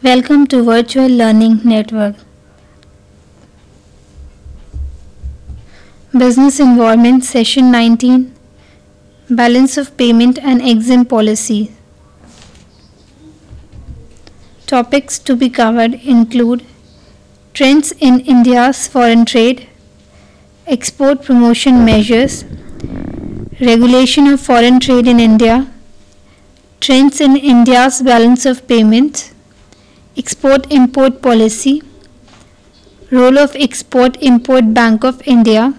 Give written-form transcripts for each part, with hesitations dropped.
Welcome to Virtual Learning Network. Business Environment Session 19, Balance of Payment and Exim Policy. Topics to be covered include trends in India's foreign trade, export promotion measures, regulation of foreign trade in India, trends in India's balance of payments, export-import policy, role of Export-Import Bank of India,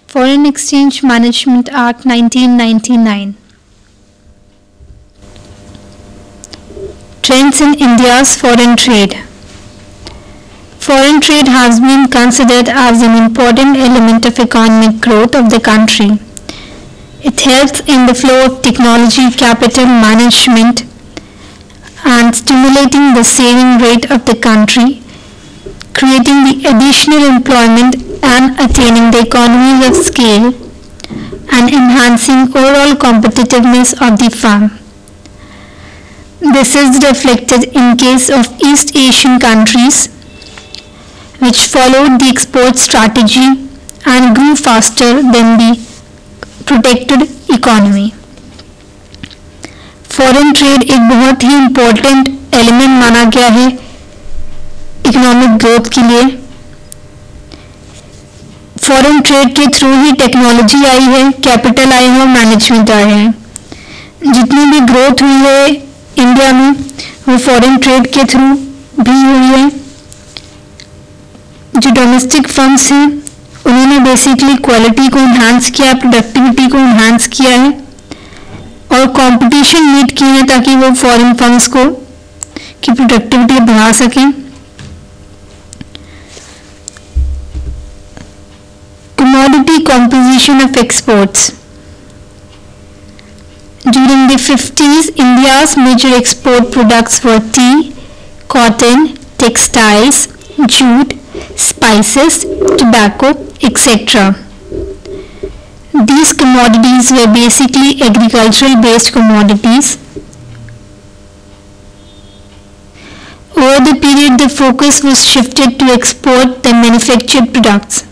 Foreign Exchange Management Act 1999. Trends in India's foreign trade. Foreign trade has been considered as an important element of economic growth of the country. It helps in the flow of technology, capital management, and stimulating the saving rate of the country, creating the additional employment and attaining the economies of scale, and enhancing overall competitiveness of the firm. This is reflected in case of East Asian countries, which followed the export strategy and grew faster than the protected economy. Foreign trade एक बहुत ही important element माना गया है economic growth के लिए. Foreign trade के through ही technology आई है, capital आए हैं और मैनेजमेंट आए हैं. जितनी भी ग्रोथ हुई है इंडिया में वो फॉरेन ट्रेड के थ्रू भी हुई है. जो डोमेस्टिक फर्म्स हैं उन्होंने बेसिकली क्वालिटी को इन्हांस किया, प्रोडक्टिविटी को इन्हांस किया है और कंपटीशन मीट की है ताकि वो फॉरेन फंड्स को की प्रोडक्टिविटी बढ़ा सकें. Commodity composition of exports. During the 50s, India's major export products were tea, cotton, textiles, jute, spices, tobacco, etc. These commodities were basically agricultural based commodities. Over the period, the focus was shifted to export the manufactured products.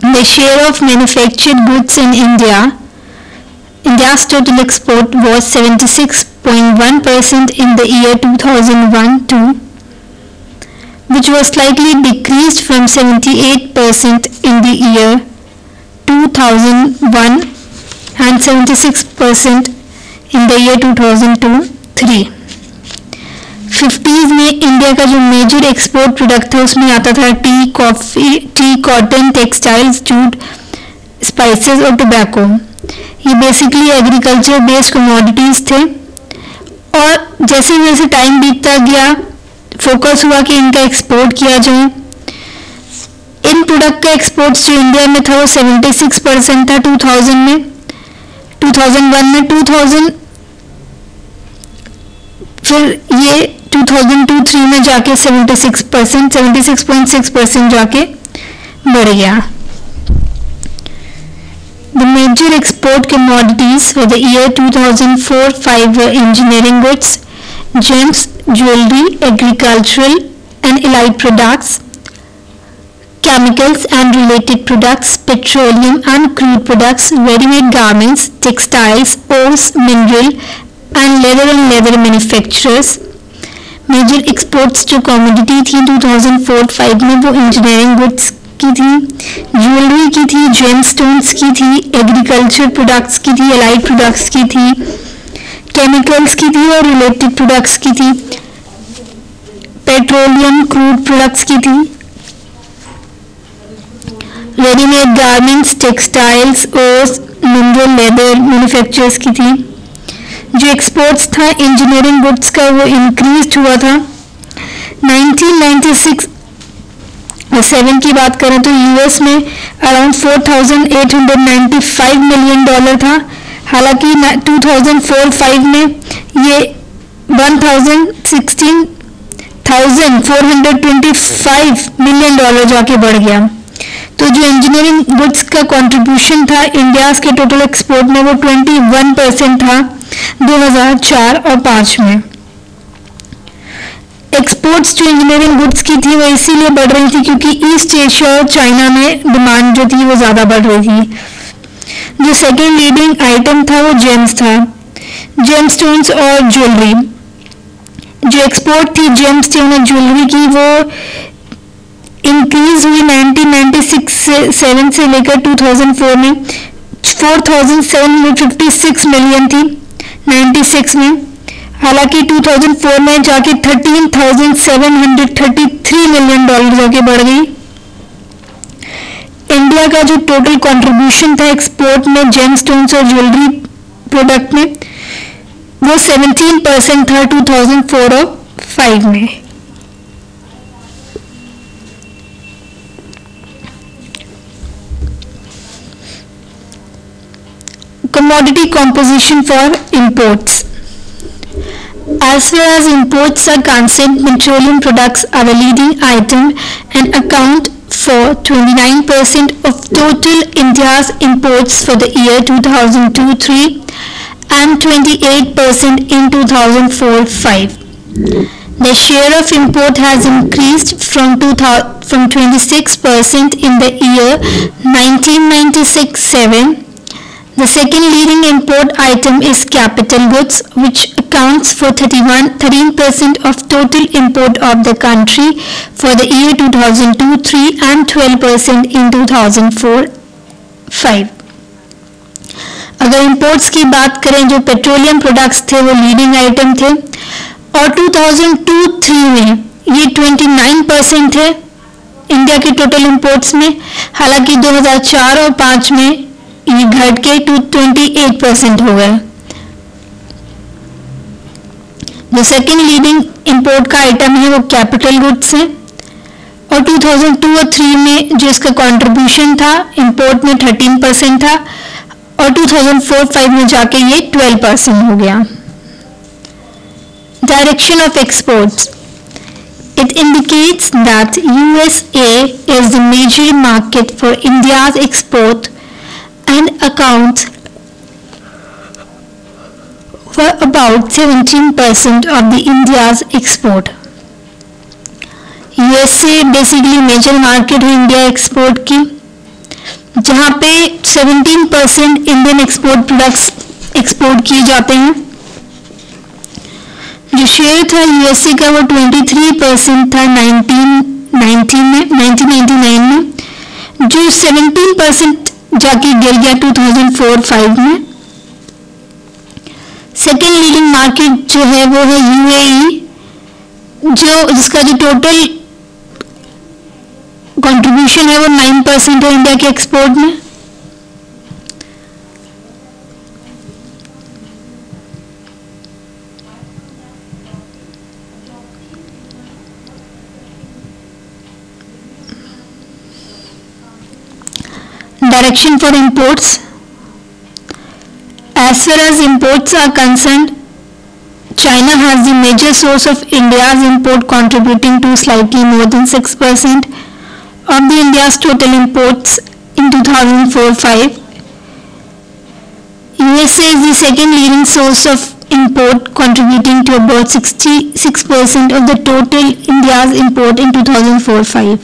The share of manufactured goods in India's total export was 76.1% in the year 2001-2, which was slightly decreased from 78% in the year 2001 and 76% in the year 2002-3. 50s में India का जो major export product था उसमें आता था T, cotton, textiles, jute, spices और tobacco. ये basically agriculture based commodities थे और जैसे जैसे टाइम बीतता गया फोकस हुआ कि इनका एक्सपोर्ट किया जाए. इन प्रोडक्ट का एक्सपोर्ट जो इंडिया में था वो 76% था 2000 में, 2001 में, 2000 फिर ये 2002-3 में जाके 76%, 76.6% जाके बढ़ गया. The major export commodities for the year 2004-5 were engineering goods, gems, jewelry, agricultural and allied products, chemicals and related products, petroleum and crude products, ready-made garments, textiles, ores, mineral and leather manufacturers. Major exports जो commodity थी 2004-5 में वो engineering goods की थी, jewellery की थी, GeM stones की थी, एग्रीकल्चर प्रोडक्ट्स की थी, अलाइड प्रोडक्ट्स की थी, केमिकल्स की थी और रिलेटेड प्रोडक्ट्स की थी, पेट्रोलियम क्रूड प्रोडक्ट्स की थी, readymade garments, textiles, ores, mineral, leather manufacturers की थी. जो एक्सपोर्ट्स था इंजीनियरिंग गुड्स का वो इंक्रीज हुआ था. 1996-7 की बात करें तो यूएस में अराउंड $4,895 मिलियन था, हालांकि 2004-5 में ये 1,16,425 मिलियन जाके बढ़ गया. तो जो इंजीनियरिंग गुड्स का कंट्रीब्यूशन था इंडिया के टोटल एक्सपोर्ट में वो 21% था 2004 और 5 में। एक्सपोर्ट्स जो इंजीनियरिंग गुड्स की थी वो इसीलिए बढ़ रही थी क्योंकि ईस्ट एशिया और चाइना में डिमांड जो थी वो ज़्यादा बढ़ रही थी। जो सेकेंड लीडिंग आइटम था वो जेम्स था, जेमस्टोन्स और ज्वेलरी। जो एक्सपोर्ट थी जेमस्टोन और ज्वेलरी की वो इंक्रीज हुई 1996 से लेकर 2004 में 4,756 मिलियन थी 96 में, हालांकि 2004 में जाके 13,733 मिलियन डॉलर जाके बढ़ गई। इंडिया का जो टोटल कंट्रीब्यूशन था एक्सपोर्ट में जेमस्टोन्स और ज्वेलरी प्रोडक्ट में वो 17% था 2004 और 5 में। Commodity composition for imports. As far as imports are concerned, petroleum products are a leading item and account for 29% of total India's imports for the year 2002-03 and 28% in 2004-05. The share of import has increased from 26% in the year 1996-07. The second leading import item is capital goods, which accounts for 13% of total import of the country for the year 2002-03 and 12% in 2004-05. अगर imports की बात करें जो petroleum products थे वो leading item थे और 2002-03 में ये 29% थे इंडिया के टोटल इंपोर्ट्स में, हालांकि 2004 और 5 में ये घट के 28% हो गए। जो सेकेंड लीडिंग इंपोर्ट का आइटम है वो कैपिटल गुड्स है और 2002 और 3 में जो इसका कंट्रीब्यूशन था इंपोर्ट में 13% था और 2004-05 में जाके ये 12% हो गया। Direction of exports. It indicates that USA is the major market for India's export and accounts for about 17% of the India's export. USA basically major market है इंडिया एक्सपोर्ट की, जहाँ पे 17% इंडियन एक्सपोर्ट प्रोडक्ट्स एक्सपोर्ट किए जाते हैं। जो share था USA का वो 23% था 1999 में, जो 17% जाके गिर गया 2004-05 में। सेकेंड लीडिंग मार्केट जो है वो है यूएई, जिसका जो टोटल कंट्रीब्यूशन है वो 9% है इंडिया के एक्सपोर्ट में। Direction for imports. As far as imports are concerned, China has the major source of India's import, contributing to slightly more than 6% of the India's total imports in 2004-05. USA is the second leading source of import, contributing to about 66% of the total India's import in 2004-05.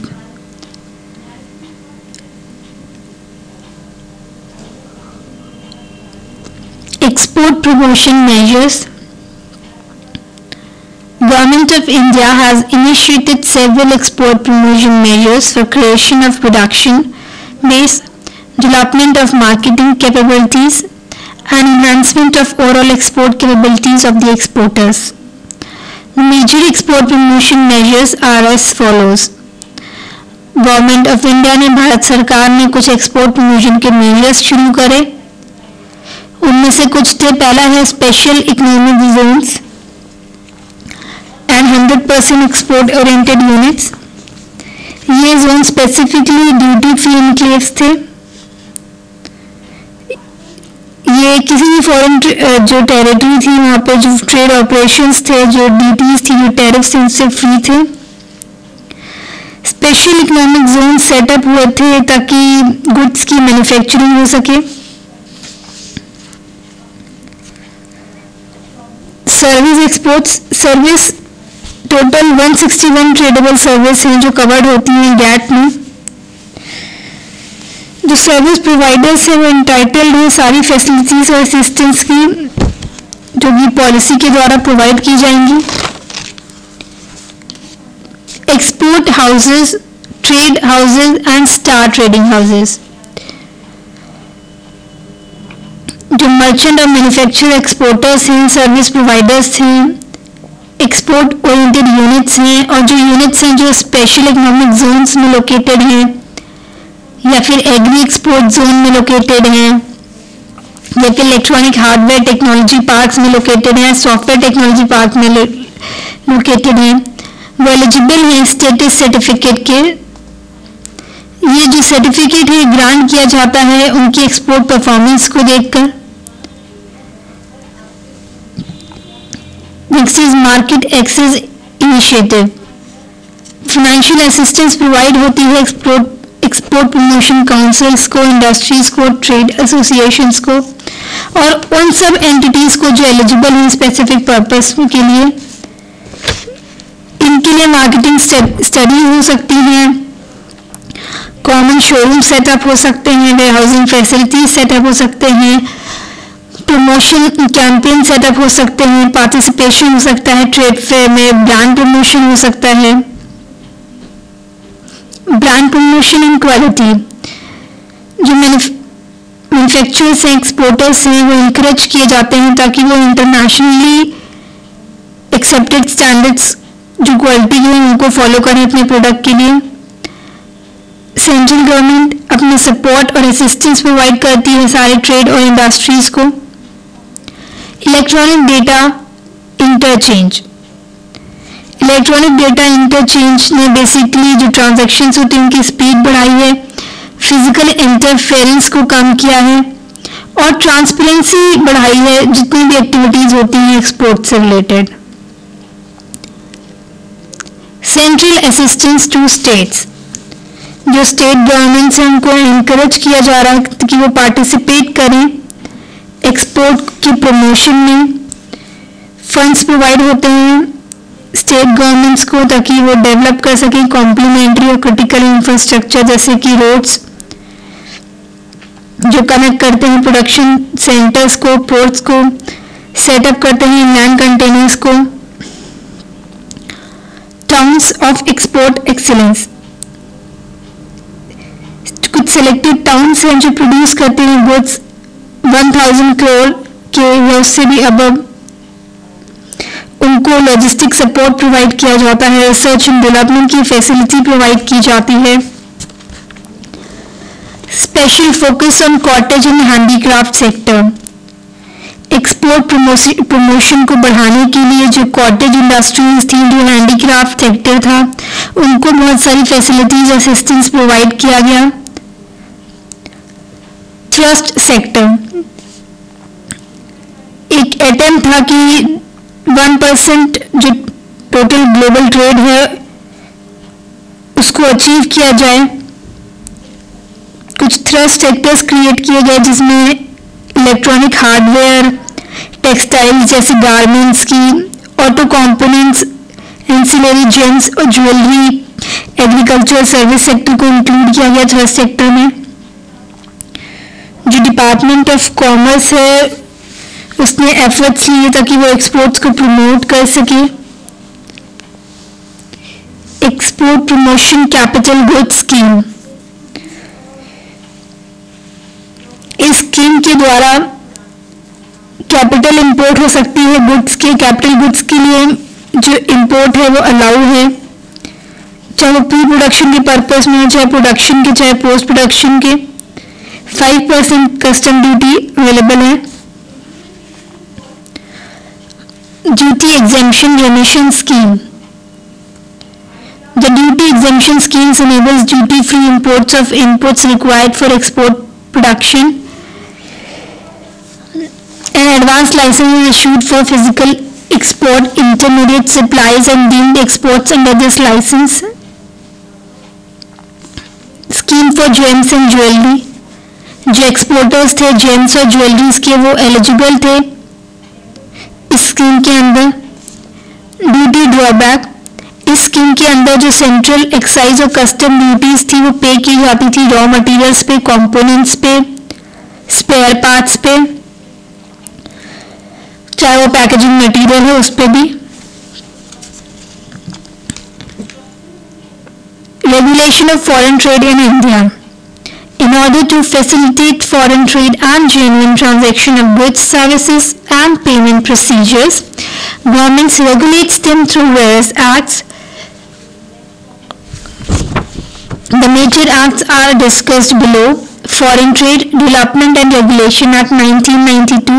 Export promotion measures. Government of India has initiated several export promotion measures for creation of production base, development of marketing capabilities, and enhancement of overall export capabilities of the exporters. The major export promotion measures are as follows. Government of India ने, भारत सरकार ने कुछ export promotion के measures शुरू करे। उनमें से कुछ थे, पहला है special economic zones and 100% export oriented units. ये zone specifically duty free enclaves थे। ये किसी भी फॉरेन जो टेरिटरी थी वहाँ पे जो ट्रेड ऑपरेशंस थे, जो ड्यूटीज थी, जो टैरिफ्स थे, उससे फ्री थे। स्पेशल इकोनॉमिक जोन सेटअप हुए थे ताकि गुड्स की मैन्युफैक्चरिंग हो सके। Service exports, service total 161 tradable service हैं जो कवर्ड होती हैं गैट में। जो सर्विस प्रोवाइडर्स हैं वो इंटाइटल्ड हैं सारी फैसिलिटीज और असिस्टेंस की जो कि पॉलिसी के द्वारा प्रोवाइड की जाएंगी। Export houses, trade houses and star trading houses. जो मर्चेंट और मैन्युफैक्चर एक्सपोर्टर्स हैं, सर्विस प्रोवाइडर्स हैं, एक्सपोर्ट ओरिएंटेड यूनिट्स हैं, और जो यूनिट्स हैं जो स्पेशल इकोनॉमिक जोन्स में लोकेटेड हैं या फिर एग्री एक्सपोर्ट जोन में लोकेटेड हैं या फिर इलेक्ट्रॉनिक हार्डवेयर टेक्नोलॉजी पार्क्स में लोकेटेड हैं, सॉफ्टवेयर टेक्नोलॉजी पार्क में लोकेटेड हैं, वो एलिजिबल हैं स्टेटस सर्टिफिकेट के। ये जो सर्टिफिकेट है ग्रांट किया जाता है उनकी एक्सपोर्ट परफॉर्मेंस को देखकर। Next is market access initiative. Financial assistance provide होती है एक्सपोर्ट प्रमोशन काउंसिल्स को, इंडस्ट्रीज को, ट्रेड एसोसिएशंस को और उन सब एंटिटीज को जो एलिजिबल हैं स्पेसिफिक पर्पस के लिए। इनके लिए मार्केटिंग स्टडी हो सकती है, कॉमन शोरूम सेटअप हो सकते हैं, वेयर हाउसिंग फैसिलिटीज सेटअप हो सकते हैं, प्रमोशन कैंपेन सेटअप हो सकते हैं, पार्टिसिपेशन हो सकता है ट्रेड फेयर में, ब्रांड प्रमोशन हो सकता है। ब्रांड प्रमोशन एंड क्वालिटी, जो मैन्युफैक्चरर्स हैं, एक्सपोर्टर्स हैं, वो इंकरेज किए जाते हैं ताकि वो इंटरनेशनली एक्सेप्टेड स्टैंडर्ड्स जो क्वालिटी के हैं उनको फॉलो करें अपने प्रोडक्ट के लिए। सेंट्रल गवर्नमेंट अपने सपोर्ट और असिस्टेंस प्रोवाइड करती है सारे ट्रेड और इंडस्ट्रीज को। Electronic data interchange, electronic data interchange ने बेसिकली जो ट्रांजैक्शंस होती हैं उनकी स्पीड बढ़ाई है, फिजिकल इंटरफेरेंस को कम किया है और ट्रांसपेरेंसी बढ़ाई है जितनी भी एक्टिविटीज होती हैं एक्सपोर्ट से related. Central assistance to states, जो स्टेट गवर्नमेंट्स हैं उनको इनकरेज किया जा रहा है कि वो पार्टिसिपेट करें एक्सपोर्ट की प्रमोशन में। फंड्स प्रोवाइड होते हैं स्टेट गवर्नमेंट्स को ताकि वो डेवलप कर सकें कॉम्प्लीमेंट्री और क्रिटिकल इंफ्रास्ट्रक्चर जैसे कि रोड्स जो कनेक्ट करते हैं प्रोडक्शन सेंटर्स को, पोर्ट्स को, सेटअप करते हैं लैंड कंटेनर्स को। टाउन्स ऑफ एक्सपोर्ट एक्सीलेंस, कुछ सिलेक्टेड टाउन्स हैं जो प्रोड्यूस करते हैं गुड्स 1000 करोड़ के या उससे भी अबव, उनको लॉजिस्टिक सपोर्ट प्रोवाइड किया जाता है, रिसर्च एंड डेवलपमेंट की फैसिलिटी प्रोवाइड की जाती है। Special focus on cottage and handicraft sector, export promotion को बढ़ाने के लिए जो कॉटेज इंडस्ट्रीज थी, जो हैंडीक्राफ्ट सेक्टर था, उनको बहुत सारी फैसिलिटीज असिस्टेंस प्रोवाइड किया गया। ट्रस्ट सेक्टर, एक अटेम्प्ट था कि 1% जो टोटल ग्लोबल ट्रेड है उसको अचीव किया जाए। कुछ ट्रस्ट सेक्टर्स क्रिएट किए गए जिसमें इलेक्ट्रॉनिक हार्डवेयर, टेक्सटाइल जैसे गारमेंट्स की, ऑटो कंपोनेंट्स, एंसिलरी जेम्स और ज्वेलरी, एग्रीकल्चर सर्विस सेक्टर को इंक्लूड किया गया ट्रस्ट सेक्टर में। जो डिपार्टमेंट ऑफ कॉमर्स है उसने एफर्ट्स लिए ताकि वो एक्सपोर्ट्स को प्रमोट कर सके। Export promotion capital goods scheme, इस स्कीम के द्वारा कैपिटल इंपोर्ट हो सकती है गुड्स के। कैपिटल गुड्स के लिए जो इंपोर्ट है वो अलाउ है, चाहे वो प्री प्रोडक्शन के पर्पस में हो, चाहे प्रोडक्शन के, चाहे पोस्ट प्रोडक्शन के। 5% कस्टम ड्यूटी अवेलेबल है। Duty exemption remission scheme. The duty exemption schemes enables duty-free imports of inputs required for export production. An advanced license is issued for physical export, intermediate supplies and deemed exports under this license. For James and jewellery, जो exporters थे James और jewelleries के वो eligible थे इस scheme के अंदर। Duty drawback, इस स्कीम के अंदर जो सेंट्रल एक्साइज और कस्टम ड्यूटीज थी वो पे की जाती थी रॉ मटेरियल्स पे, कंपोनेंट्स पे, स्पेयर पार्ट्स पे, चाहे वो पैकेजिंग मटेरियल है उस पे भी। Regulation of foreign trade in India, in order to facilitate foreign trade and genuine transaction of goods, services and payment procedures, governments regulates them through various acts. The major acts are discussed below: Foreign Trade Development and Regulation Act 1992,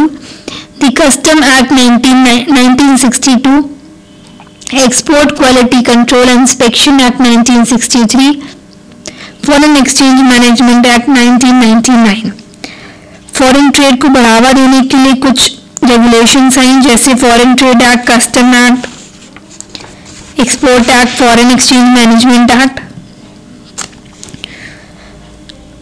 the Custom Act 1962, Export Quality Control and Inspection Act 1963, foreign exchange management act 1999। Foreign trade को बढ़ावा देने के लिए कुछ regulations आई, जैसे foreign trade act, custom act, export act, foreign exchange management act.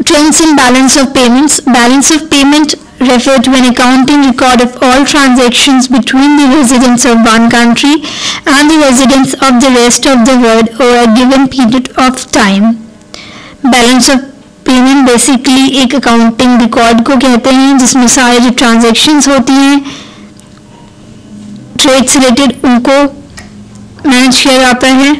Trends in balance of payments, balance of payment refer to an accounting record of all transactions between the residents of one country and the residents of the rest of the world over a given period of time. Balance of payment basically एक accounting record को कहते हैं जिसमें सारे जो transactions होती हैं trade से रिलेटेड उनको मैनेज किया जाता है।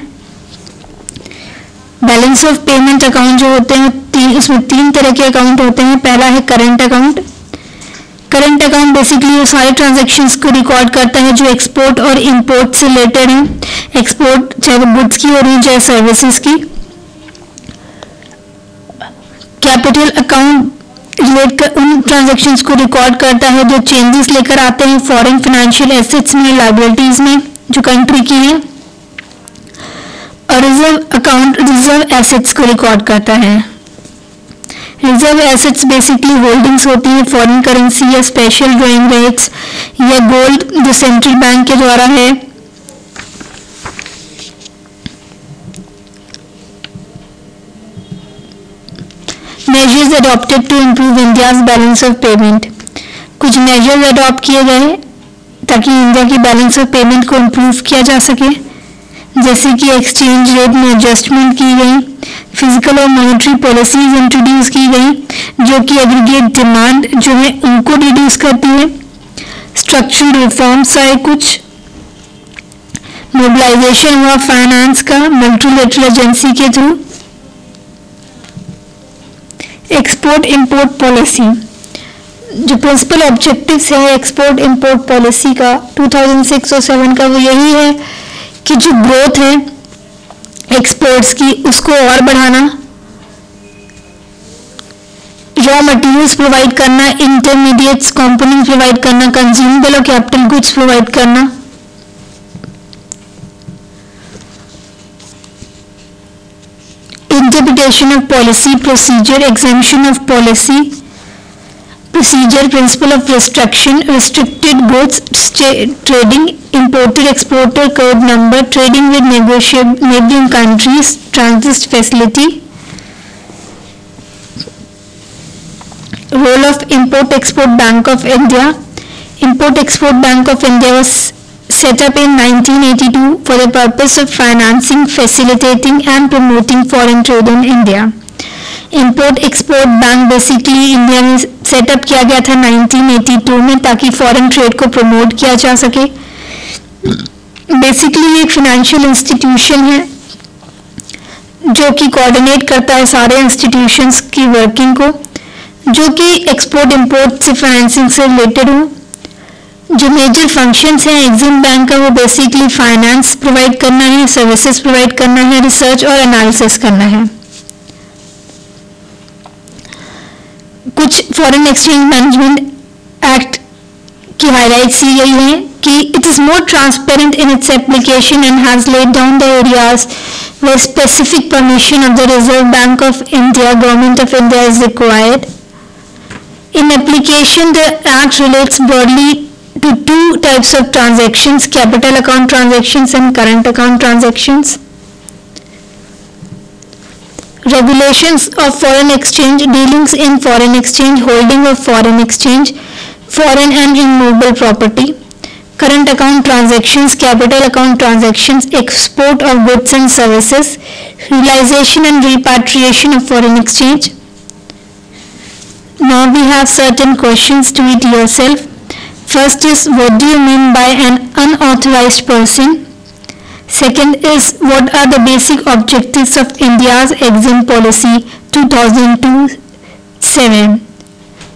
बैलेंस ऑफ पेमेंट अकाउंट जो होते हैं उसमें तीन तरह के अकाउंट होते हैं। पहला है current account. Current account basically वो सारे ट्रांजैक्शंस को रिकॉर्ड करता है जो एक्सपोर्ट और इंपोर्ट से रिलेटेड हैं। एक्सपोर्ट चाहे वो गुड्स की हो रही है चाहे सर्विसेज की। कैपिटल अकाउंट रिलेट कर उन ट्रांजैक्शंस को रिकॉर्ड करता है जो चेंजेस लेकर आते हैं फॉरेन फाइनेंशियल एसेट्स में, लायबिलिटीज में जो कंट्री की है। और रिजर्व अकाउंट रिजर्व एसेट्स को रिकॉर्ड करता है। रिजर्व एसेट्स बेसिकली होल्डिंग्स होती हैं फॉरेन करेंसी या स्पेशल ड्रॉइंग राइट्स या गोल्ड जो सेंट्रल बैंक के द्वारा है। Measures adopted to improve India's balance of payment, कुछ मेजर्स अडॉप्ट किए गए ताकि इंडिया की बैलेंस ऑफ पेमेंट को इम्प्रूव किया जा सके, जैसे कि एक्सचेंज रेट में एडजस्टमेंट की गई, फिजिकल और मॉनेटरी पॉलिसीज इंट्रोड्यूस की गई जो कि एग्रीगेट डिमांड जो है उनको रिड्यूस करती है। स्ट्रक्चरल रिफॉर्म्स आए, कुछ मोबिलाइजेशन हुआ फाइनेंस का मल्टीलेटरल एजेंसी के थ्रू। एक्सपोर्ट इंपोर्ट पॉलिसी, जो प्रिंसिपल ऑब्जेक्टिव्स है एक्सपोर्ट इंपोर्ट पॉलिसी का 2006 और 7 का वो यही है कि जो ग्रोथ है एक्सपोर्ट्स की उसको और बढ़ाना, रॉ मटेरियल्स प्रोवाइड करना, इंटरमीडिएट्स कंपोनेंट प्रोवाइड करना, कंज्यूमेबल और कैपिटल गुड्स प्रोवाइड करना। Interpretation of policy procedure, exemption of policy procedure, principle of restriction, restricted goods trading, importer exporter code number, trading with neighboring countries, transit facility. Role of Import Export Bank of India. Import Export Bank of India was set up in 1982 for the purpose of financing, facilitating and promoting foreign trade in India. Import Export Bank basically India में setup किया गया था 1982 में ताकि foreign trade को promote किया जा सके। बेसिकली एक फाइनेंशियल इंस्टीट्यूशन है जो कि कोऑर्डिनेट करता है सारे इंस्टीट्यूशंस की वर्किंग को, जो कि एक्सपोर्ट इंपोर्ट से फाइनेंसिंग से रिलेटेड हो। जो मेजर फंक्शंस हैं एग्जिम बैंक का वो बेसिकली फाइनेंस प्रोवाइड करना है, सर्विसेज प्रोवाइड करना है, रिसर्च और एनालिसिस करना है। कुछ फॉरेन एक्सचेंज मैनेजमेंट एक्ट की हाईलाइट्स ये यही है कि it is more transparent in its application and has laid down the areas where specific permission of the Reserve Bank of India Government of India is required. In application the act relates broadly to two types of transactions, capital account transactions and current account transactions. regulations of foreign exchange, dealings in foreign exchange, holding of foreign exchange, foreign and immovable property, current account transactions, capital account transactions, export of goods and services, realization and repatriation of foreign exchange. Now we have certain questions to it yourself. First is, what do you mean by an unauthorized person? Second is, what are the basic objectives of India's Exim Policy 2002-7?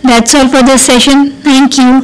That's all for this session. Thank you.